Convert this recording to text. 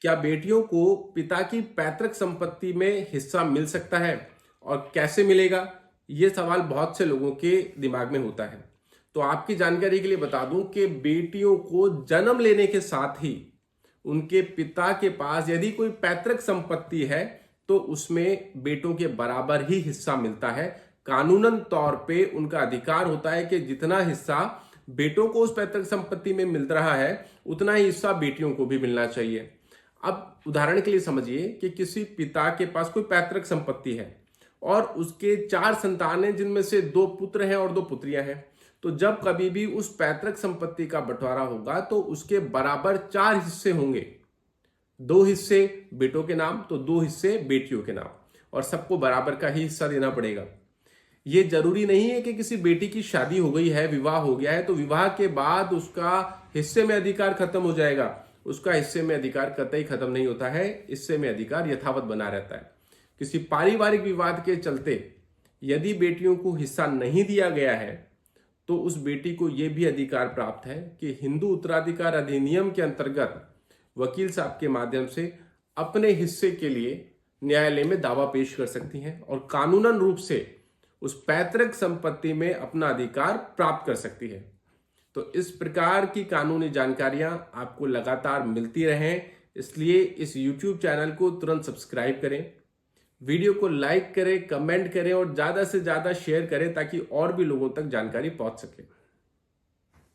क्या बेटियों को पिता की पैतृक संपत्ति में हिस्सा मिल सकता है और कैसे मिलेगा? ये सवाल बहुत से लोगों के दिमाग में होता है। तो आपकी जानकारी के लिए बता दूं कि बेटियों को जन्म लेने के साथ ही उनके पिता के पास यदि कोई पैतृक संपत्ति है तो उसमें बेटों के बराबर ही हिस्सा मिलता है। कानूनन तौर पे उनका अधिकार होता है कि जितना हिस्सा बेटों को उस पैतृक संपत्ति में मिल रहा है उतना ही हिस्सा बेटियों को भी मिलना चाहिए। अब उदाहरण के लिए समझिए कि किसी पिता के पास कोई पैतृक संपत्ति है और उसके 4 संतान हैं जिनमें से 2 पुत्र हैं और 2 पुत्रियां हैं। तो जब कभी भी उस पैतृक संपत्ति का बंटवारा होगा तो उसके बराबर 4 हिस्से होंगे। 2 हिस्से बेटों के नाम तो 2 हिस्से बेटियों के नाम, और सबको बराबर का ही हिस्सा देना पड़ेगा। ये जरूरी नहीं है कि किसी बेटी की शादी हो गई है, विवाह हो गया है तो विवाह के बाद उसका हिस्से में अधिकार खत्म हो जाएगा। उसका हिस्से में अधिकार कतई खत्म नहीं होता है, हिस्से में अधिकार यथावत बना रहता है। किसी पारिवारिक विवाद के चलते यदि बेटियों को हिस्सा नहीं दिया गया है तो उस बेटी को यह भी अधिकार प्राप्त है कि हिंदू उत्तराधिकार अधिनियम के अंतर्गत वकील साहब के माध्यम से अपने हिस्से के लिए न्यायालय में दावा पेश कर सकती हैं और कानूनन रूप से उस पैतृक संपत्ति में अपना अधिकार प्राप्त कर सकती है। तो इस प्रकार की कानूनी जानकारियां आपको लगातार मिलती रहें, इसलिए इस YouTube चैनल को तुरंत सब्सक्राइब करें, वीडियो को लाइक करें, कमेंट करें और ज़्यादा से ज़्यादा शेयर करें ताकि और भी लोगों तक जानकारी पहुंच सके।